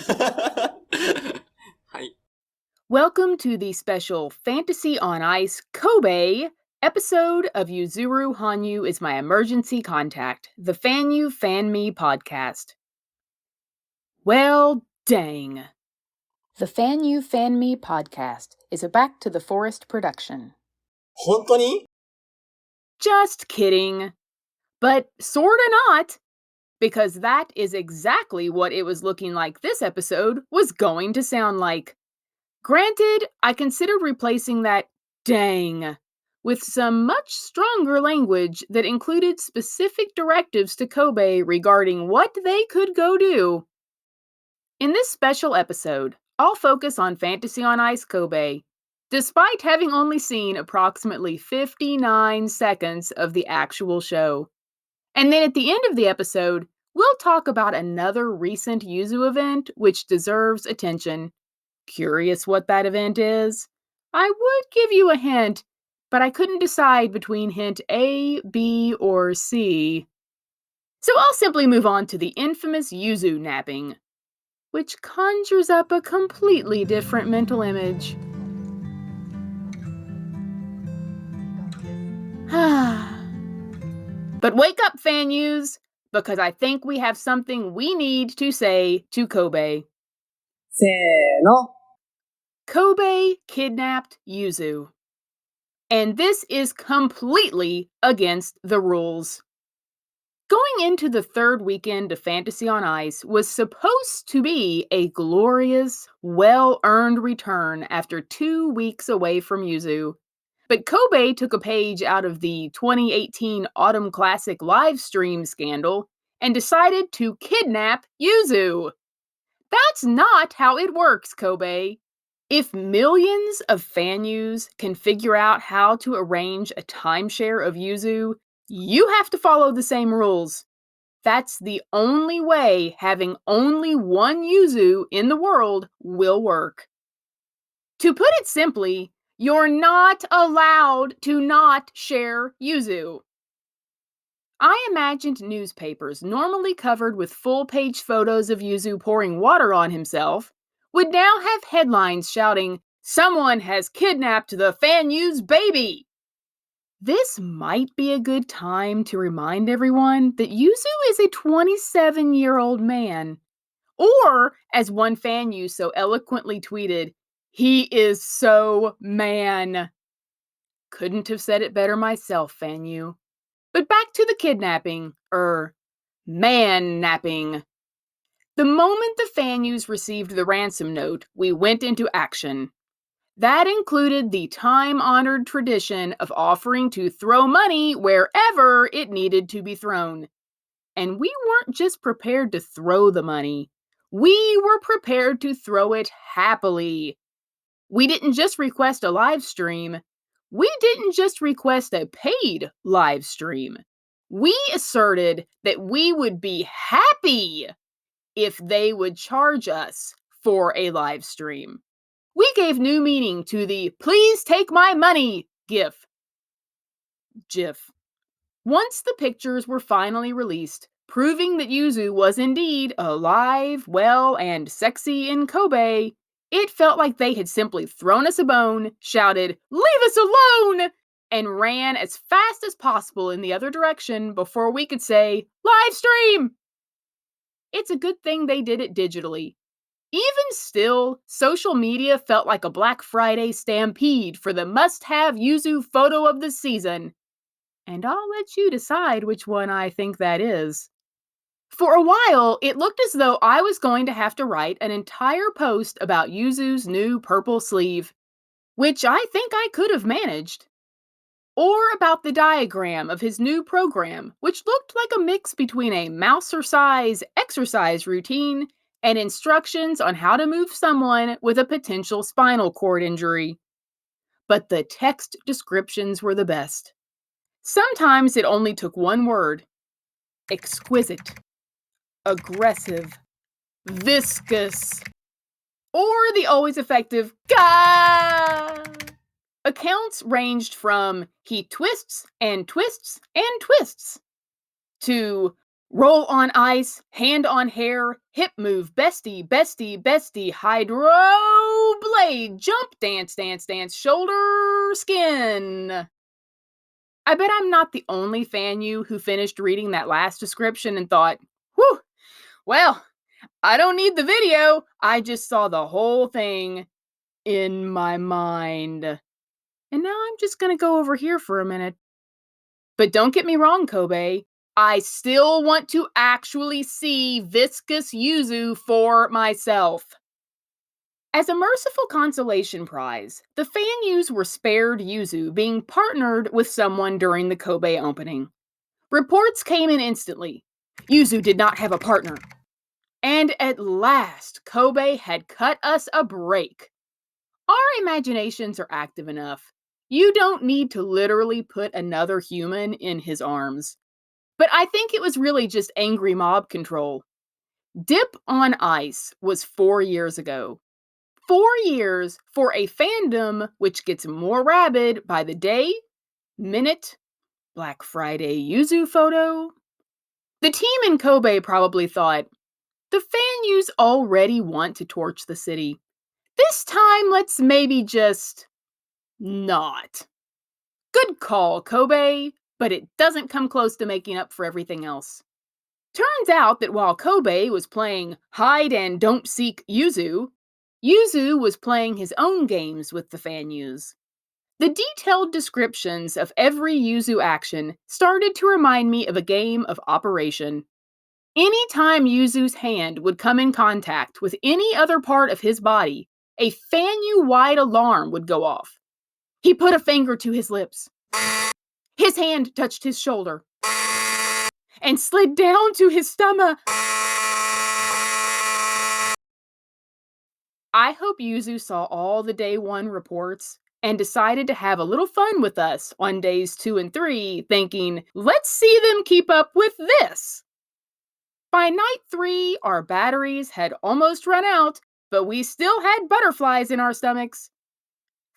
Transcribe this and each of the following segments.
はい。Welcome to the special Fantasy on Ice Kobe episode of Yuzuru Hanyu is my emergency contact, the FanyuFanme Podcast. Well, dang. The FanyuFanme Podcast is a Back to the Forest production. 本当に? Just kidding. But sorta not. Because that is exactly what it was looking like this episode was going to sound like. Granted, I considered replacing that dang with some much stronger language that included specific directives to Kobe regarding what they could go do. In this special episode, I'll focus on Fantasy on Ice Kobe, despite having only seen approximately 59 seconds of the actual show. And then at the end of the episode, we'll talk about another recent Yuzu event which deserves attention. Curious what that event is? I would give you a hint, but I couldn't decide between hint A, B, or C. So I'll simply move on to the infamous Yuzu napping, which conjures up a completely different mental image. But wake up, Fanyus, because I think we have something we need to say to Kobe. せーの. Kobe kidnapped Yuzu. And this is completely against the rules. Going into the third weekend of Fantasy on Ice was supposed to be a glorious, well-earned return after 2 weeks away from Yuzu. But Kobe took a page out of the 2018 Autumn Classic live stream scandal and decided to kidnap Yuzu. That's not how it works, Kobe. If millions of Fanyus can figure out how to arrange a timeshare of Yuzu, you have to follow the same rules. That's the only way having only one Yuzu in the world will work. To put it simply, you're not allowed to not share Yuzu. I imagined newspapers normally covered with full-page photos of Yuzu pouring water on himself would now have headlines shouting, "Someone has kidnapped the Fanyu's baby!" This might be a good time to remind everyone that Yuzu is a 27-year-old man. Or, as one Fanyu so eloquently tweeted, he is so man. Couldn't have said it better myself, Fanyu. But back to the kidnapping, man-napping. The moment the Fanyus received the ransom note, we went into action. That included the time-honored tradition of offering to throw money wherever it needed to be thrown. And we weren't just prepared to throw the money. We were prepared to throw it happily. We didn't just request a live stream. We didn't just request a paid live stream. We asserted that we would be happy if they would charge us for a live stream. We gave new meaning to the "please take my money" GIF. Once the pictures were finally released, proving that Yuzu was indeed alive, well, and sexy in Kobe, it felt like they had simply thrown us a bone, shouted, "Leave us alone!" and ran as fast as possible in the other direction before we could say, "Live stream!" It's a good thing they did it digitally. Even still, social media felt like a Black Friday stampede for the must-have Yuzu photo of the season. And I'll let you decide which one I think that is. For a while, it looked as though I was going to have to write an entire post about Yuzu's new purple sleeve, which I think I could have managed. Or about the diagram of his new program, which looked like a mix between a mouser-size exercise routine and instructions on how to move someone with a potential spinal cord injury. But the text descriptions were the best. Sometimes it only took one word: exquisite, aggressive, viscous, or the always effective "Gah!" Accounts ranged from "he twists and twists and twists" to Roll on ice, hand on hair, hip move, bestie, bestie, bestie, hydro blade, jump, dance, dance, dance, shoulder, skin. I bet I'm not the only Fanyu who finished reading that last description and thought, whew, well, I don't need the video. I just saw the whole thing in my mind. And now I'm just going to go over here for a minute. But don't get me wrong, Kobe. I still want to actually see viscous Yuzu for myself. As a merciful consolation prize, the Fanyus were spared Yuzu being partnered with someone during the Kobe opening. Reports came in instantly. Yuzu did not have a partner. And at last, Kobe had cut us a break. Our imaginations are active enough. You don't need to literally put another human in his arms. But I think it was really just angry mob control. Dip on Ice was 4 years ago. 4 years for a fandom which gets more rabid by the day, minute, Black Friday Yuzu photo. The team in Kobe probably thought, the Fanyus already want to torch the city. This time, let's maybe just not. Good call, Kobe, but it doesn't come close to making up for everything else. Turns out that while Kobe was playing hide and don't seek Yuzu, Yuzu was playing his own games with the Fanyus. The detailed descriptions of every Yuzu action started to remind me of a game of Operation. Anytime Yuzu's hand would come in contact with any other part of his body, a Fanyu-wide alarm would go off. He put a finger to his lips. His hand touched his shoulder and slid down to his stomach. I hope Yuzu saw all the day 1 reports and decided to have a little fun with us on days 2 and 3, thinking, let's see them keep up with this. By night 3, our batteries had almost run out, but we still had butterflies in our stomachs.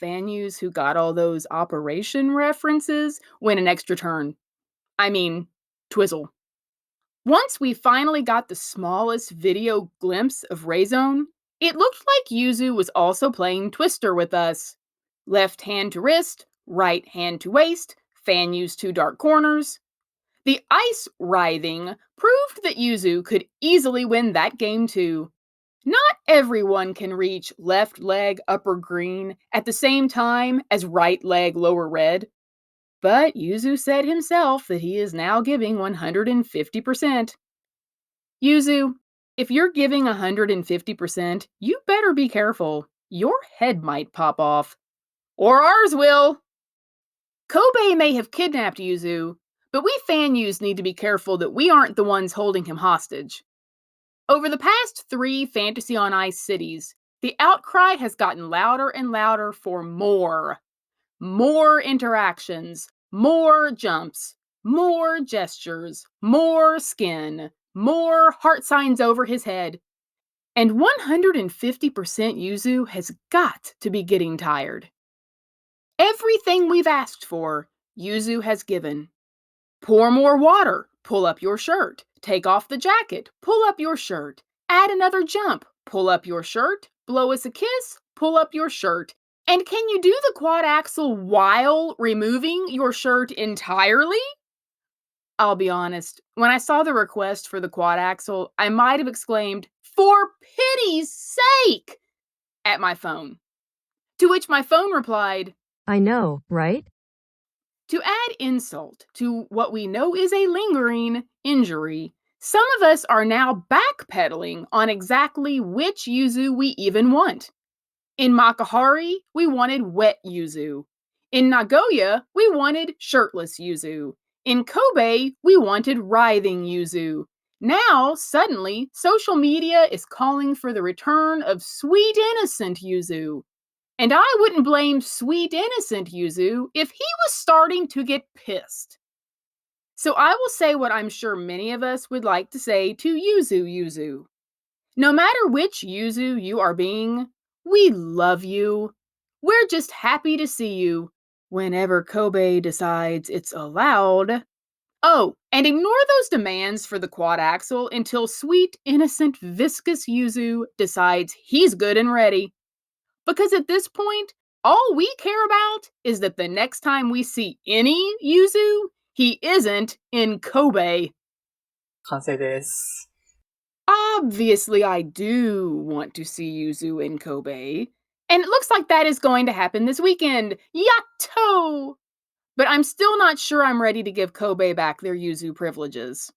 Fanyus who got all those Operation references win an extra turn. I mean, twizzle. Once we finally got the smallest video glimpse of Rayzone, it looked like Yuzu was also playing Twister with us. Left hand to wrist, right hand to waist, Fanyu's 2 dark corners. The ice writhing proved that Yuzu could easily win that game too. Not everyone can reach left leg upper green at the same time as right leg lower red. But Yuzu said himself that he is now giving 150%. Yuzu, if you're giving 150%, you better be careful. Your head might pop off. Or ours will. Kobe may have kidnapped Yuzu, but we Fanyus need to be careful that we aren't the ones holding him hostage. Over the past 3 Fantasy on Ice cities, the outcry has gotten louder and louder for more. More interactions, more jumps, more gestures, more skin, more heart signs over his head. And 150% Yuzu has got to be getting tired. Everything we've asked for, Yuzu has given. Pour more water, pull up your shirt. Take off the jacket, pull up your shirt. Add another jump, pull up your shirt. Blow us a kiss, pull up your shirt. And can you do the quad axel while removing your shirt entirely? I'll be honest, when I saw the request for the quad axel, I might have exclaimed, for pity's sake, at my phone. To which my phone replied, I know, right? To add insult to what we know is a lingering injury, some of us are now backpedaling on exactly which Yuzu we even want. In Makahari, we wanted wet Yuzu. In Nagoya, we wanted shirtless Yuzu. In Kobe, we wanted writhing Yuzu. Now, suddenly, social media is calling for the return of sweet innocent Yuzu. And I wouldn't blame sweet innocent Yuzu if he was starting to get pissed. So I will say what I'm sure many of us would like to say to Yuzu. No matter which Yuzu you are being, we love you. We're just happy to see you whenever Kobe decides it's allowed. Oh, and ignore those demands for the quad axle until sweet, innocent, viscous Yuzu decides he's good and ready. Because at this point, all we care about is that the next time we see any Yuzu, he isn't in Kobe. 完成です。 Obviously, I do want to see Yuzu in Kobe. And it looks like that is going to happen this weekend. Yato! But I'm still not sure I'm ready to give Kobe back their Yuzu privileges.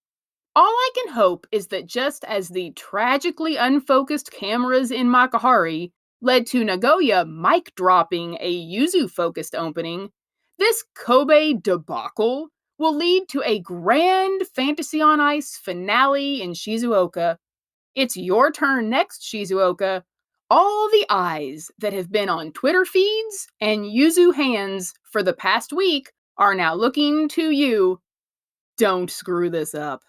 All I can hope is that just as the tragically unfocused cameras in Makahari led to Nagoya mic dropping a Yuzu-focused opening, this Kobe debacle will lead to a grand Fantasy on Ice finale in Shizuoka. It's your turn next, Shizuoka. All the eyes that have been on Twitter feeds and Yuzu hands for the past week are now looking to you. Don't screw this up.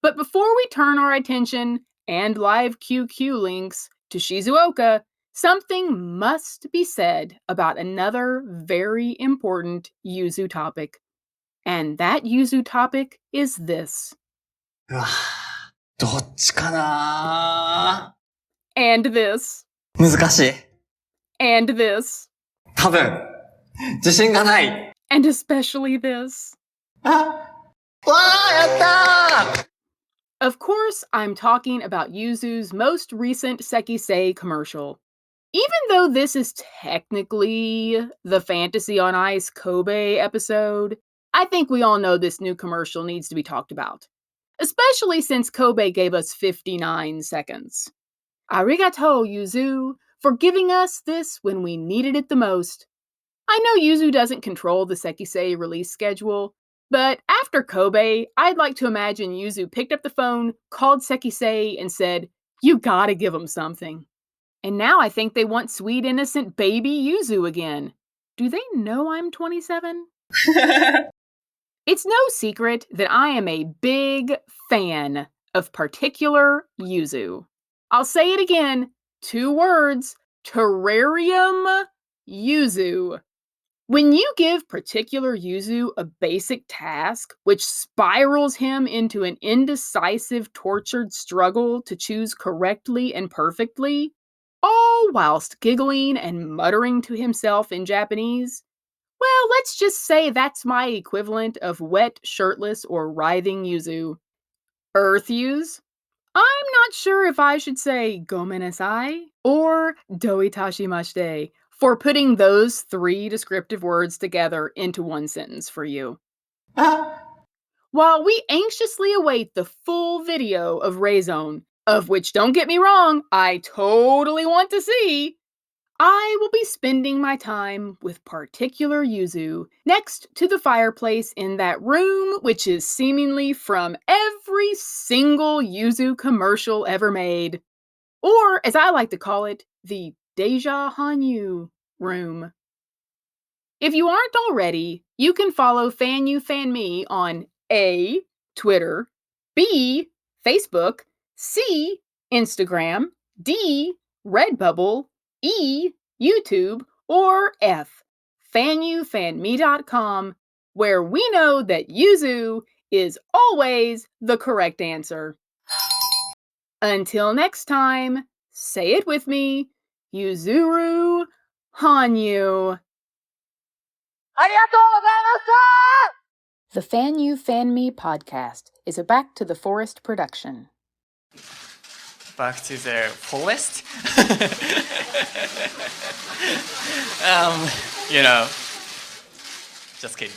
But before we turn our attention and live QQ links to Shizuoka, something must be said about another very important Yuzu topic. And that Yuzu topic is this. うわ、どっちかな And this. 難しい。And this. 多分、自信がない。And especially this. あ、わー、やったー Of course, I'm talking about Yuzu's most recent Sekisei commercial. Even though this is technically the Fantasy on Ice Kobe episode, I think we all know this new commercial needs to be talked about. Especially since Kobe gave us 59 seconds. Arigato, Yuzu, for giving us this when we needed it the most. I know Yuzu doesn't control the Sekisei release schedule, but after Kobe, I'd like to imagine Yuzu picked up the phone, called Sekisei, and said, "You gotta give him something." And now I think they want sweet, innocent baby Yuzu again. Do they know I'm 27? It's no secret that I am a big fan of particular Yuzu. I'll say it again, 2 words, terrarium Yuzu. When you give particular Yuzu a basic task, which spirals him into an indecisive, tortured struggle to choose correctly and perfectly, all whilst giggling and muttering to himself in Japanese, well, let's just say that's my equivalent of wet, shirtless, or writhing Yuzu. Earth Yuz? I'm not sure if I should say gomenasai or doitashimashite for putting those 3 descriptive words together into one sentence for you. While we anxiously await the full video of Rayzone, of which, don't get me wrong, I totally want to see, I will be spending my time with particular Yuzu next to the fireplace in that room, which is seemingly from every single Yuzu commercial ever made. Or, as I like to call it, the Deja Hanyu room. If you aren't already, you can follow FanyuFanme on A, Twitter, B, Facebook, C, Instagram, D, Redbubble, E, YouTube, or F, FanyuFanme.com, where we know that Yuzu is always the correct answer. Until next time, say it with me, Yuzuru Hanyu. ありがとうございました The FanyuFanme Podcast is a Back to the Forest production. Back to the forest? You know, just kidding.